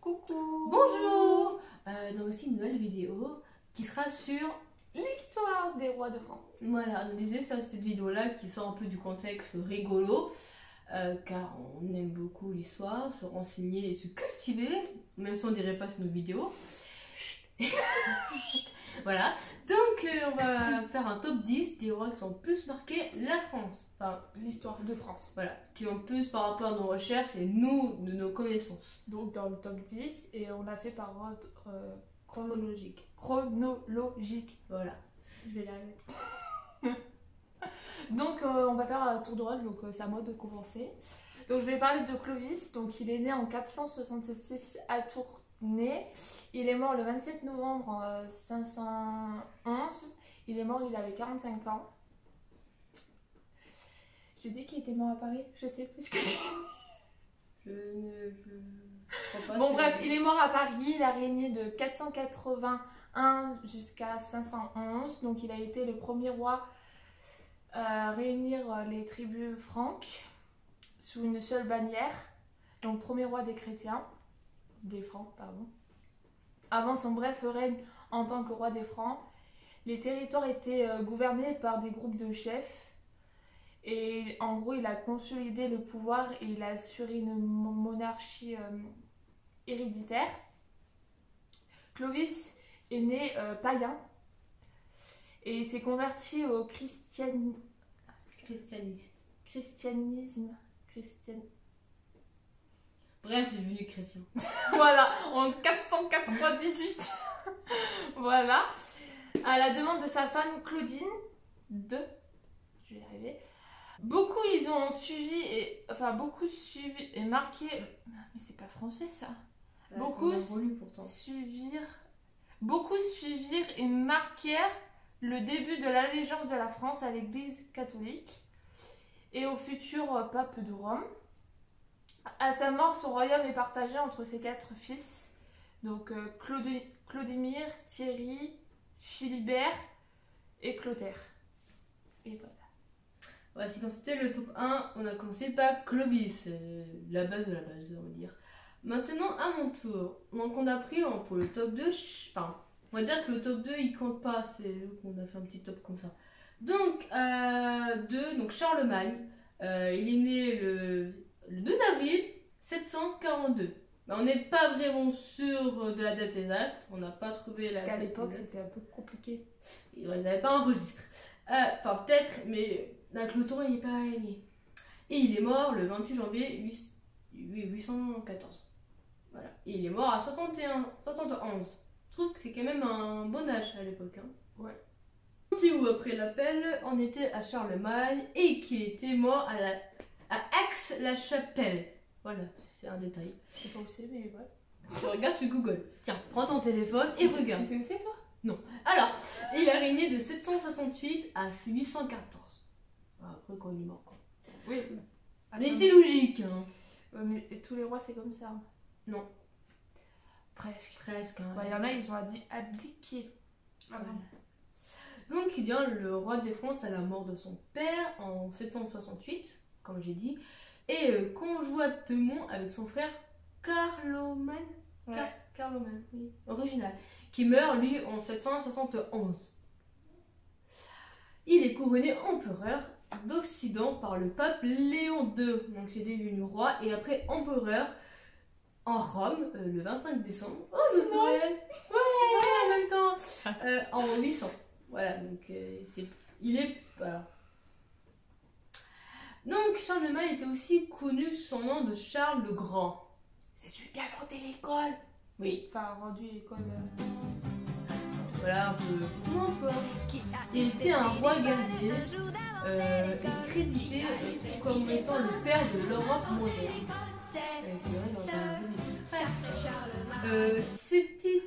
Coucou. Bonjour. Dans aussi une nouvelle vidéo qui sera sur l'histoire des rois de France. Voilà, on disait ça, cette vidéo-là qui sort un peu du contexte rigolo, car on aime beaucoup l'histoire, se renseigner et se cultiver, même si on dirait pas sur nos vidéos. Voilà, donc on va faire un top 10 des rois qui ont plus marqué la France. Enfin, l'histoire de France. Voilà, qui ont plus par rapport à nos recherches et nous, de nos connaissances. Donc dans le top 10, et on l'a fait par ordre Chronologique. Chronologique. Voilà. Je vais y arriver. Donc on va faire un tour de rôle, donc c'est à moi de commencer. Donc je vais parler de Clovis. Donc il est né en 466 à Tournai. Il est mort le 27 novembre 511. Il est mort, il avait 45 ans. J'ai dit qu'il était mort à Paris, je sais plus ce que je crois pas. Bon bref, il est mort à Paris, il a régné de 481 jusqu'à 511. Donc il a été le premier roi à réunir les tribus franques sous une seule bannière. Donc premier roi des chrétiens, des francs pardon. Avant son bref règne en tant que roi des francs, les territoires étaient gouvernés par des groupes de chefs. Et en gros, il a consolidé le pouvoir et il a assuré une monarchie héréditaire. Clovis est né païen et il s'est converti au christianisme. Bref, il est devenu chrétien. Voilà, en 498. Voilà. À la demande de sa femme Claudine II. Je vais y arriver. Beaucoup ils ont suivi et beaucoup suivi et marqué. Mais c'est pas français ça. Ouais, beaucoup suivirent et marquèrent le début de l'allégeance de la France à l'Église catholique et au futur pape de Rome. À sa mort, son royaume est partagé entre ses 4 fils, donc Clodimir, Thierry, Chilibert et Clotaire. Et voilà. Ouais, si quand c'était le top 1, on a commencé par Clovis, la base de la base, on va dire. Maintenant, à mon tour. Donc, on a pris pour le top 2, enfin, on va dire que le top 2, il compte pas, c'est qu'on a fait un petit top comme ça. Donc, 2, donc Charlemagne, il est né le 2 avril 742. Mais on n'est pas vraiment sûr de la date exacte, on n'a pas trouvé la date. Parce qu'à l'époque, c'était un peu compliqué. Ils n'avaient pas un registre. Enfin, peut-être, mais la clôture, il n'est pas aimé. Et il est mort le 28 janvier 814. Voilà. Et il est mort à 71. Je trouve que c'est quand même un bon âge à l'époque. Hein. Ouais. On était où après l'appel? On était à Charlemagne et qui était mort à Aix-la-Chapelle. Voilà, c'est un détail. Je sais pas où c'est, mais ouais. Tu regardes sur Google. Tiens, prends ton téléphone et regarde. Tu sais où c'est toi? Non. Alors, il a régné de 768 à 814. Après, quand il est mort, quoi. Oui. Mais c'est logique, hein. Ouais, mais tous les rois, c'est comme ça. Non. Presque. Presque. Hein. Il y en a, ils ont abdiqué. Ah, voilà. Donc, il vient le roi des France à la mort de son père en 768, comme j'ai dit, et conjointement avec son frère Carloman. Ouais. Carloman, oui. Original. Qui meurt, lui, en 771. Il est couronné empereur d'Occident par le pape Léon II. Donc, c'est devenu roi et après empereur en Rome le 25 décembre. Oh, c'est Noël! Ouais, en même temps. En 800. Voilà, donc il est. Voilà. Donc, Charlemagne était aussi connu sous son nom de Charles le Grand. C'est celui qui a inventé l'école. Oui. Enfin, rendu l'école. Voilà, un peu. Il était un roi guerrier et crédité comme étant le père de l'Europe moderne. C'était.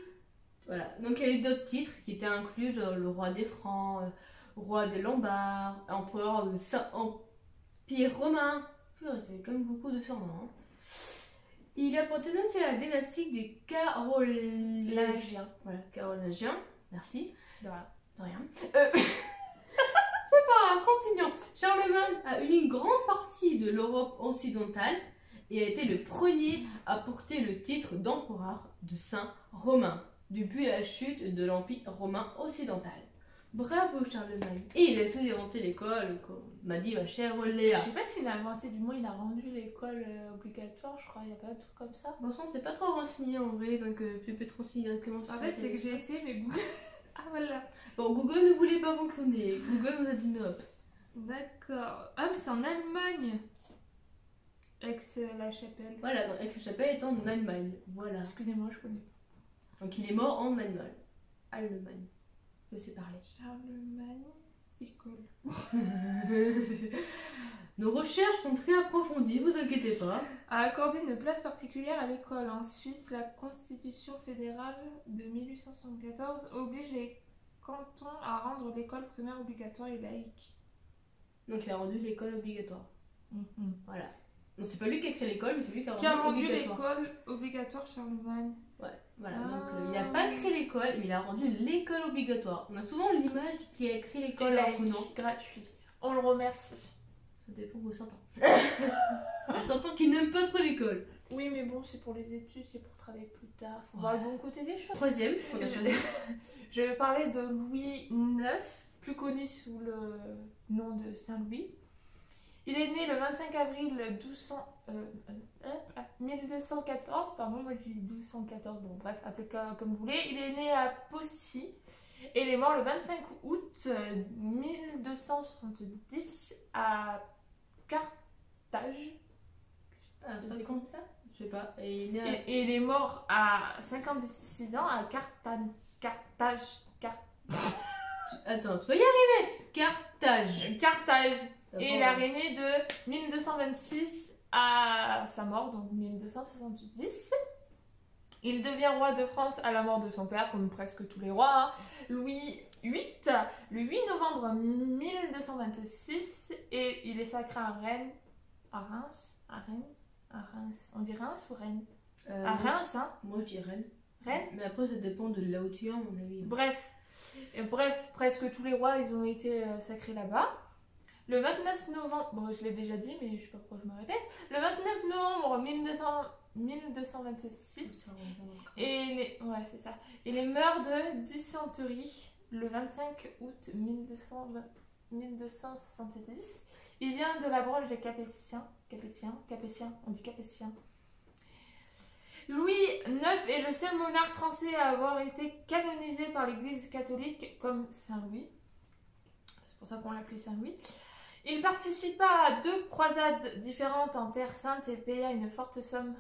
Voilà, donc il y a eu d'autres titres qui étaient inclus, genre le roi des Francs, roi des Lombards, empereur de Saint-Empire romain. Il y avait quand même beaucoup de surnoms. Hein. Il appartenait à la dynastie des Carolingiens. Voilà, Carolingiens. Merci. De rien. C'est pas continuant. Charlemagne a uni une grande partie de l'Europe occidentale et a été le premier à porter le titre d'empereur de Saint Romain depuis la chute de l'Empire romain occidental. Bravo Charlemagne. Et il a aussi inventé l'école, comme m'a dit ma chère Léa. Je sais pas s'il a inventé, du moins il a rendu l'école obligatoire, je crois, il y a pas un truc comme ça. Bon sang, c'est pas trop renseigné en vrai, donc tu peux te renseigner directement sur En fait, c'est que j'ai essayé, mais Google. Ah voilà. Bon, Google ne voulait pas fonctionner. Google nous a dit non. D'accord. Ah, mais c'est en Allemagne. Aix-la-Chapelle. Voilà, donc Aix-la-Chapelle est en Allemagne. Voilà. Excusez-moi, je connais. Donc il est mort en Allemagne. Allemagne. Je sais parler. Charlemagne, école. Nos recherches sont très approfondies, vous inquiétez pas. A accordé une place particulière à l'école. En Suisse, la Constitution fédérale de 1874 oblige les cantons à rendre l'école primaire obligatoire et laïque. Donc il a rendu l'école obligatoire. Mhm. Voilà. Donc c'est pas lui qui a créé l'école, mais c'est lui qui a Qui a rendu rendu obligatoire. l'école obligatoire Charlemagne. Ouais, voilà. Ah. Donc il n'a pas créé l'école, mais il a rendu l'école obligatoire. On a souvent l'image qu'il a créé l'école alors que non. Gratuit. On le remercie. Ça dépend où s'entend. On s'entend qu'il n'aime pas trop l'école. Oui, mais bon, c'est pour les études, c'est pour travailler plus tard. Faut Ouais. voir le bon côté des choses. Troisième, qu'on a choisi. Je vais parler de Louis IX, plus connu sous le nom de Saint-Louis. Il est né le 25 avril 1214, pardon, moi je dis 1214, bon bref, appelez comme vous voulez. Il est né à Poissy et il est mort le 25 août 1270 à Carthage. Ah, Ça ça fait compte comme ça. Je sais pas. Et il est né à... Et il est mort à 56 ans à Carthage. Attends, tu vas y arriver. Carthage. Carthage. D'abord, Et il a régné de 1226 à sa mort, donc 1270. Il devient roi de France à la mort de son père, comme presque tous les rois, hein. Louis VIII, le 8 novembre 1226, et il est sacré à Rennes, à Reims, on dit Reims ou Rennes à Reims, hein. Moi je dis Rennes. Rennes. Mais après ça dépend de là où tu es, à mon avis. Bref, presque tous les rois, ils ont été sacrés là-bas. Le 29 novembre, bon je l'ai déjà dit, mais je sais pas pourquoi je me répète. Le 29 novembre 1226, ouais, c'est ça. Il est mort de dysenterie le 25 août 1270. Il vient de la branche des Capétiens, on dit Capétiens. Louis IX est le seul monarque français à avoir été canonisé par l'Église catholique comme Saint-Louis. C'est pour ça qu'on l'appelait Saint-Louis. Il participa à 2 croisades différentes en Terre Sainte et paya une forte somme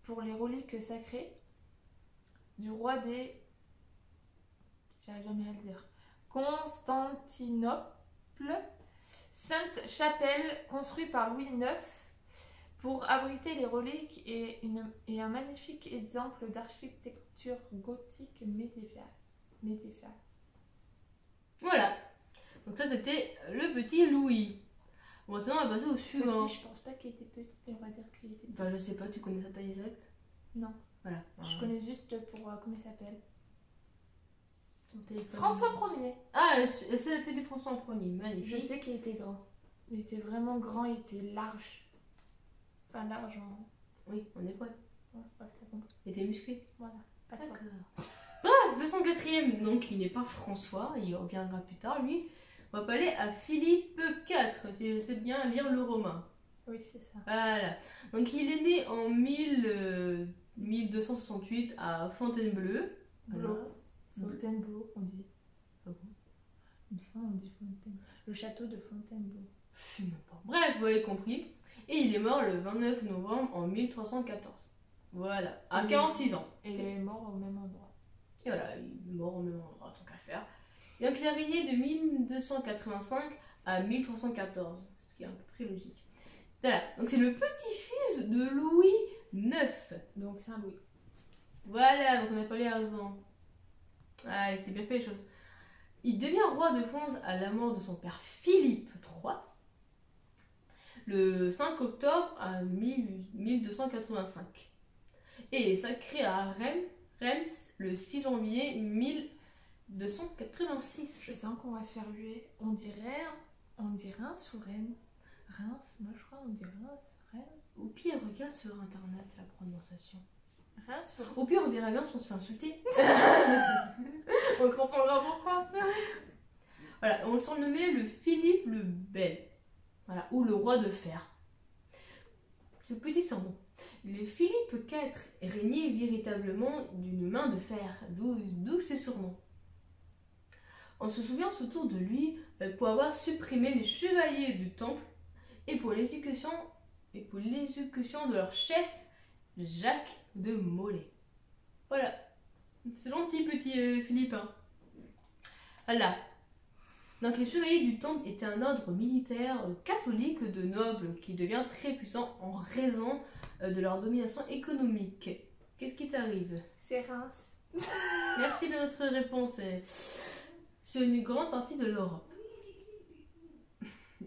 pour les reliques sacrées du roi des... J'arrive jamais à le dire. Constantinople, Sainte-Chapelle, construite par Louis IX pour abriter les reliques et un magnifique exemple d'architecture gothique médiévale. Voilà. Donc ça c'était le petit Louis. Bon, maintenant on va passer au suivant. Petit, je pense pas qu'il était petit, mais on va dire qu'il était petit. Enfin je sais pas, tu connais sa taille exacte? Non. Voilà. Je connais juste pour comment il s'appelle. Ton téléphone. François Ier. Ah, c'est la tête de François Ier, magnifique. Je sais qu'il était grand. Il était vraiment grand, il était large. Enfin large en... Oui, on est prêt. Ouais, t'as compris. Il était musclé. Voilà, pas toi. Bref, son quatrième, donc il n'est pas François, il reviendra plus tard, lui. On va parler à Philippe IV, si je sais bien lire le romain. Oui, c'est ça. Voilà. Donc il est né en 1268 à Fontainebleau. Voilà. Fontainebleau, on dit. Ah bon? Il me semble, on dit Fontainebleau. Le château de Fontainebleau. Je sais même pas. Bref, vous avez compris. Et il est mort le 29 novembre en 1314. Voilà, à 46 ans. Et il est mort au même endroit. Et voilà, il est mort au même endroit, tant qu'à faire. Donc il a régné de 1285 à 1314, ce qui est à peu près logique. Voilà, donc c'est le petit-fils de Louis IX. Donc Saint-Louis. Voilà, donc on a parlé avant. Ah, il s'est bien fait les choses. Il devient roi de France à la mort de son père Philippe III, le 5 octobre à 1285. Et il est sacré à Reims le 6 janvier 1286. Je sens qu'on va se faire huer. On dit Reims ou Rennes. Reims, moi je crois on dit Reims. Au pire, regarde sur internet la prononciation. Rien sur... Au pire, on verra bien si on se fait insulter. On comprendra pourquoi. Voilà, on le surnommait le Philippe le Bel. Voilà, ou le roi de fer. Ce petit surnom. Le Philippe IV régnait véritablement d'une main de fer, d'où ses surnoms. On se souvient surtout de lui pour avoir supprimé les chevaliers du temple et pour l'exécution de leur chef Jacques de Molay. Voilà, c'est gentil petit Philippe. Hein. Voilà. Donc les chevaliers du temple étaient un ordre militaire catholique de nobles qui devient très puissant en raison de leur domination économique. Qu'est-ce qui t'arrive? C'est Reims. Merci de votre réponse. Sur une grande partie de l'Europe.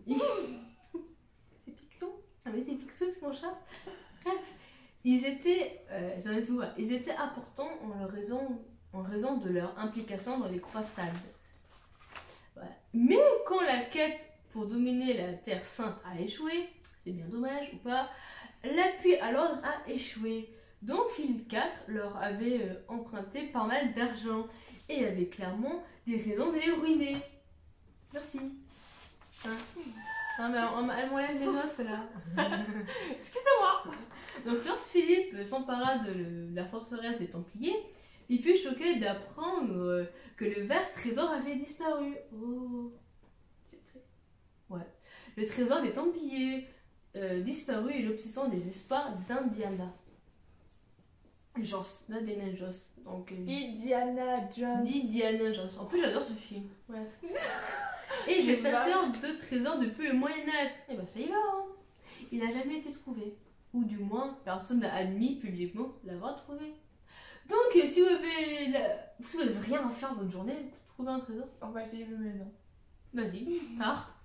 C'est Picsou. Ah mais c'est Picsou, c'est mon chat. Bref, ils étaient, j'en ai tout, ils étaient importants en raison de leur implication dans les croisades. Voilà. Mais quand la quête pour dominer la Terre Sainte a échoué, c'est bien dommage ou pas, l'appui à l'ordre a échoué. Donc Philippe IV leur avait emprunté pas mal d'argent et avait clairement des raisons de les ruiner. Merci. Hein? Ah, mais elle m'enlève les notes là. Excusez-moi. Donc lorsque Philippe s'empara de la forteresse des Templiers, il fut choqué d'apprendre que le vaste trésor avait disparu. Oh, C'est triste. ouais. Le trésor des Templiers disparu et l'obsession des espoirs d'Indiana Jones. D'Indiana Jones. Donc, Indiana Jones. d'Indiana Jones. En plus, j'adore ce film. Bref. Et les chasseurs de trésors depuis le Moyen-Âge. Et ben, ça y va, hein. Il n'a jamais été trouvé. Ou du moins, personne n'a admis publiquement l'avoir trouvé. Donc, si vous avez rien à faire de votre journée, vous trouvez un trésor. Oh bah j'ai vu mais non. Vas-y, pars.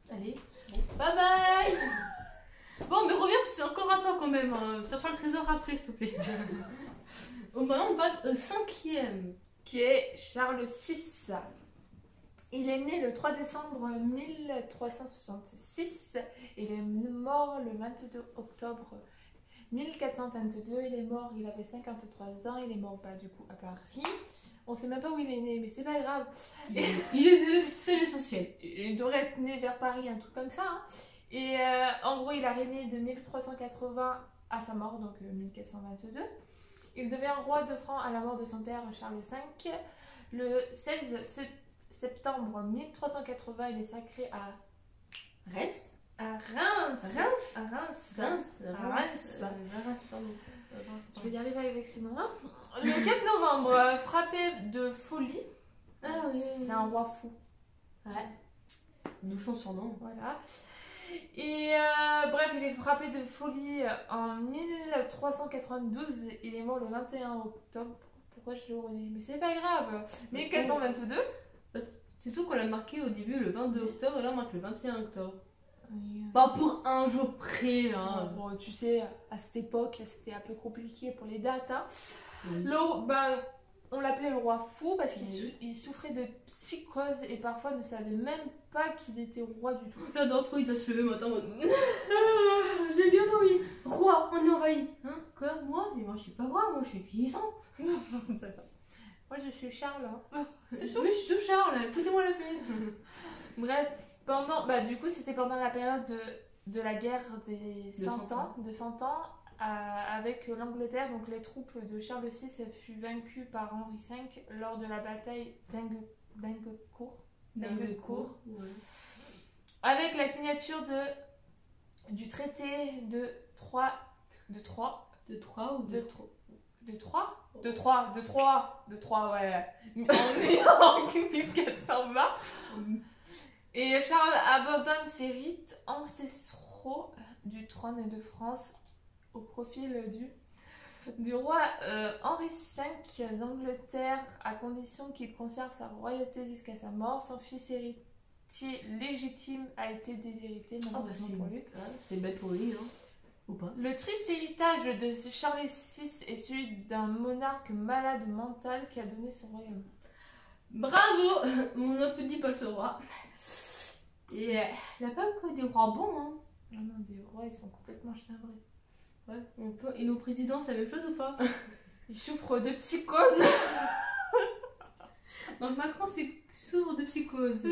Allez, bon, bye bye. Bon, mais reviens, parce que c'est encore à toi quand même. Hein. Cherche le trésor après, s'il te plaît. Donc maintenant, on passe au 5e. Qui est Charles VI. Il est né le 3 décembre 1366 et il est mort le 22 octobre 1422. Il est mort, il avait 53 ans, il est mort du coup à Paris. On sait même pas où il est né, mais c'est pas grave. Il est c'est l'essentiel. Il devrait être né vers Paris, un truc comme ça. Hein. Et en gros, il a régné de 1380 à sa mort, donc 1422. Il devient roi de France à la mort de son père Charles V. Le 16 septembre 1380, il est sacré à Reims. À Reims. Reims. À Reims. Reims. Je vais y arriver avec ces noms-là. Le 4 novembre, frappé de folie. Ah oui. C'est un roi fou. Ouais. D'où son surnom. Voilà. Et bref, il est frappé de folie en 1392. Il est mort le 21 octobre. Pourquoi je le redis? Mais c'est pas grave. 1422. C'est tout qu'on l'a marqué au début le 22 octobre et là on marque le 21 octobre. Oui. Pas pour un jour près. Hein. Bon, tu sais, à cette époque, c'était un peu compliqué pour les dates. Hein. Oui. On l'appelait le roi fou parce qu'il souffrait de psychose et parfois ne savait même pas qu'il était roi du tout. Là d'entre eux, il doit se lever le matin en mode j'ai bien envie. Roi, on est envahi. Hein? Quoi? Moi? Mais moi je suis pas roi, moi je suis paysan. C'est ça. Moi je suis Charles. Hein. C'est tout. Oui, je suis tout Charles, foutez-moi la paix. Bref, du coup c'était pendant la période de la guerre des 100 ans. De 100 ans. Avec l'Angleterre, donc les troupes de Charles VI furent vaincues par Henri V lors de la bataille d'Agincourt. Ouais. Avec la signature du traité de Troyes ouais. En 1420. Et Charles abandonne ses rites ancestraux du trône de France au profil du roi Henri V d'Angleterre, à condition qu'il conserve sa royauté jusqu'à sa mort. Son fils héritier légitime a été déshérité, malheureusement pour lui. C'est bête pour lui, hein. Ou pas. Le triste héritage de Charles VI est celui d'un monarque malade mental qui a donné son royaume. Bravo. On n'applaudit pas ce roi. Et il n'a pas que des rois bons, hein. Ah non, des rois, ils sont complètement chnabrés. Ouais, on peut. Et nos présidents, c'est la même chose ou pas? Ils souffrent de psychose. Donc Macron, c'est souffre de psychose.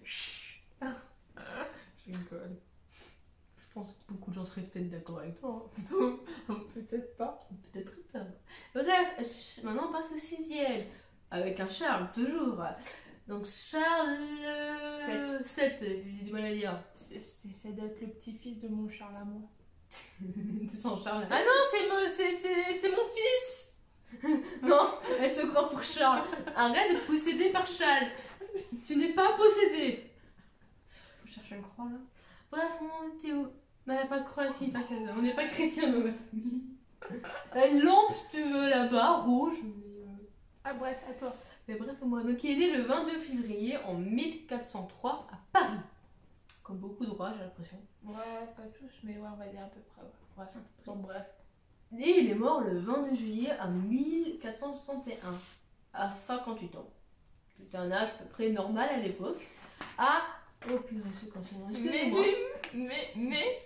Je rigole. Je pense que beaucoup de gens seraient peut-être d'accord avec toi. Hein. Peut-être pas. Peut-être pas. Bref, maintenant on passe au 6e. Avec un Charles, toujours. Donc Charles 7, j'ai du mal à lire. C'est d'être le petit-fils de mon Charles à moi. De son Charles. Ah non, c'est mon fils. Non, elle se croit pour Charles. Arrête d'être possédée par Charles. Tu n'es pas possédée. Faut chercher une croix là. Bref, on était où? On n'a pas de croix ici, t'inquiète. On n'est pas chrétien dans ma famille. T'as une lampe si tu veux là-bas, rouge. Ah bref, à toi. Mais bref, moi. Donc il est né le 22 février en 1403 à Paris. Comme beaucoup de rois, j'ai l'impression. Ouais, pas tous, mais ouais, on va dire à peu près. Ouais. Bref. Bon, bref. Et il est mort le 22 juillet à 1461, à 58 ans. C'était un âge à peu près normal à l'époque. Oh purée, c'est quand c'est excusez-moi. Mais Mais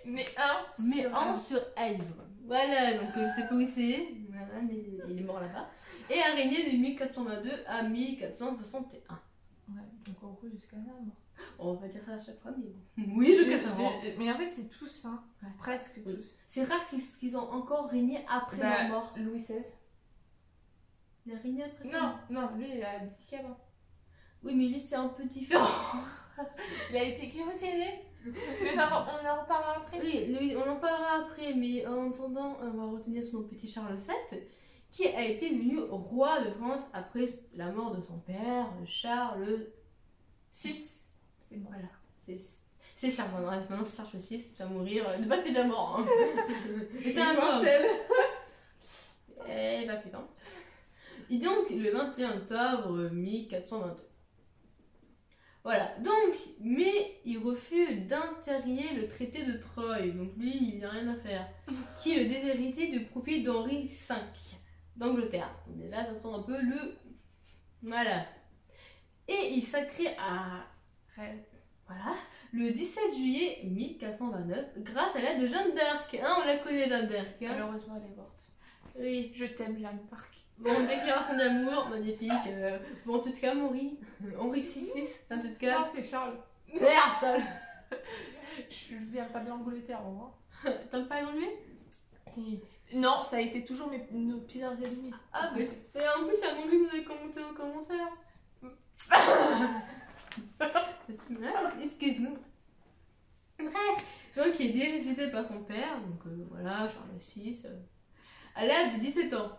sur Èvre. Voilà, donc c'est pas où c'est. Voilà, mais il est mort là-bas. Et a régné de 1422 à 1461. Ouais, donc en gros jusqu'à sa mort. On va dire ça à chaque fois, mais bon. Oui, jusqu'à sa mort. Mais en fait, c'est tous, hein. Ouais. Presque Oui. tous. C'est rare qu'ils ont encore régné après leur mort. Louis XVI. Il a régné après sa Non, mort. non, lui, il a dit qu'avant. Oui, mais lui, c'est un peu différent. Il a été guillotiné. Mais non, on en reparlera après. Oui, lui, on en parlera après, mais en attendant, on va retenir son petit Charles VII, qui a été devenu roi de France après la mort de son père, Charles VI. C'est bon. Voilà, c'est Charles. Maintenant, c'est Charles VI, tu vas mourir. De base, c'est déjà mort. Hein. C'était un homme. Eh bah putain. Et donc, le 21 octobre 1422. Voilà, donc, mais il refuse d'intérier le traité de Troyes, donc lui, il n'a rien à faire, qui est le déshérité du profit d'Henri V d'Angleterre. On est là, ça tombe un peu le... Voilà. Et il sacré à... Voilà, le 17 juillet 1429, grâce à l'aide de Jeanne d'Arc. Hein, on la connaît, Jeanne d'Arc. Hein. Malheureusement, elle est morte. Oui. Je t'aime, Jeanne d'Arc. Bon, déclaration d'amour, magnifique. Bon, en tout cas, Henri VI, en tout cas. Non, c'est Charles. Merde, Charles. Je viens pas de l'Angleterre, moi. T'aimes pas l'anglais? Non, ça a été toujours nos pires ennemis. Ah, mais en plus, c'est un anglais que vous avez commenté en commentaire. Excuse-nous. Bref, donc il est dérécité par son père, donc voilà, Charles VI, à l'âge de 17 ans.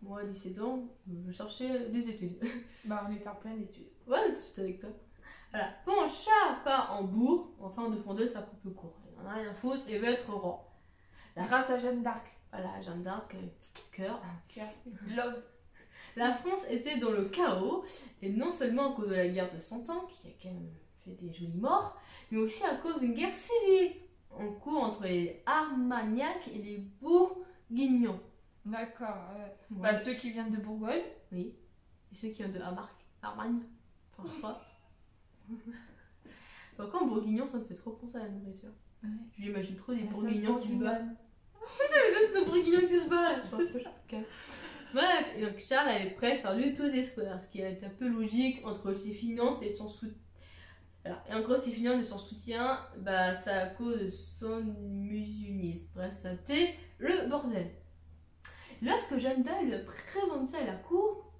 Moi, à 17 ans, je cherchais des études. Bah, on était en pleine étude. Ouais, j'étais avec toi. Voilà. Quand Charles part en bourg, enfin de fonder sa propre cour. Il en a rien à foutre et veut être roi. Grâce à Jeanne d'Arc. Voilà, Jeanne d'Arc, cœur. Love. La France était dans le chaos, et non seulement à cause de la guerre de 100 ans, qui a quand même fait des jolies morts, mais aussi à cause d'une guerre civile en cours entre les Armagnacs et les Bourguignons. D'accord. Ouais. Bah, ceux qui viennent de Bourgogne. Oui. Et ceux qui viennent de Armagne. Enfin, je crois. Pourquoi en bourguignon, ça me fait trop penser à la nourriture. Ouais. J'imagine trop des bourguignons qui se battent. Bourguignonne. Nos bourguignons qui se battent. Bref, et donc Charles avait presque perdu tout espoir, ce qui est un peu logique entre ses finances et son soutien. Et encore ses finances et son soutien, bah, c'est à cause de son musulmanisme. Bref, c'était le bordel. Lorsque Jeanne d'Arc lui a présenté à la cour,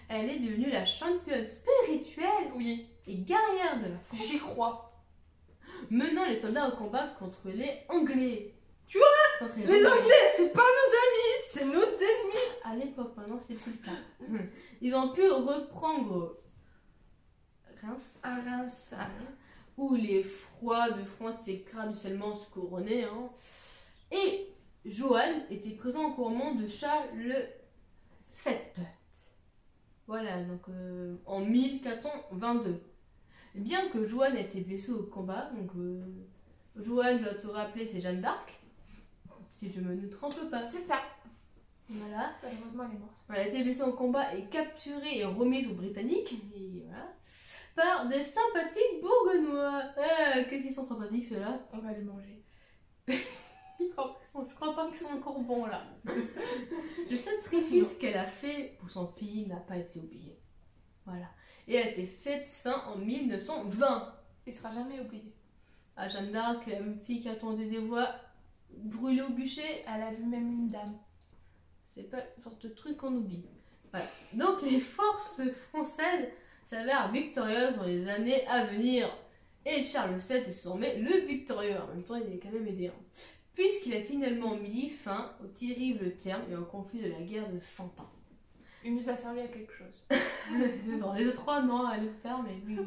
elle est devenue la championne spirituelle Oui. et guerrière de la France, J'y crois. menant les soldats au combat contre les Anglais. Tu vois, contre les Anglais, c'est pas nos amis, c'est nos ennemis. À l'époque, maintenant c'est plus le cas. Ils ont pu reprendre Reims, À Reims. où les froids de France et graduellement se couronnaient. Hein. Et Joanne était présent au couronnement de Charles VII. Voilà, donc en 1422. Bien que Joanne ait été blessée au combat, donc Joanne, je dois te rappeler, c'est Jeanne d'Arc. Si je me ne trompe pas. C'est ça. Voilà. Malheureusement, elle est morte. Elle a été blessée au combat et capturée et remise aux Britanniques. Et voilà. par des sympathiques bourguenois. Qu'est-ce qu'ils sont sympathiques ceux-là? On va les manger. Je crois pas qu'ils sont encore bons là. Le sacrifice qu'elle a fait pour son pays n'a pas été oublié. Voilà. Et elle a été faite sainte en 1920. Il sera jamais oublié. À Jeanne d'Arc, la même fille qui attendait des voix brûlées au bûcher. Elle a vu même une dame. C'est pas le genre de truc qu'on oublie. Voilà. Donc les forces françaises s'avèrent victorieuses dans les années à venir. Et Charles VII est désormais le victorieux. En même temps, il est quand même aidé. Puisqu'il a finalement mis fin au terrible terme et au conflit de la guerre de 100 ans. Il nous a servi à quelque chose. Dans les deux trois, non, à le faire, mais oui.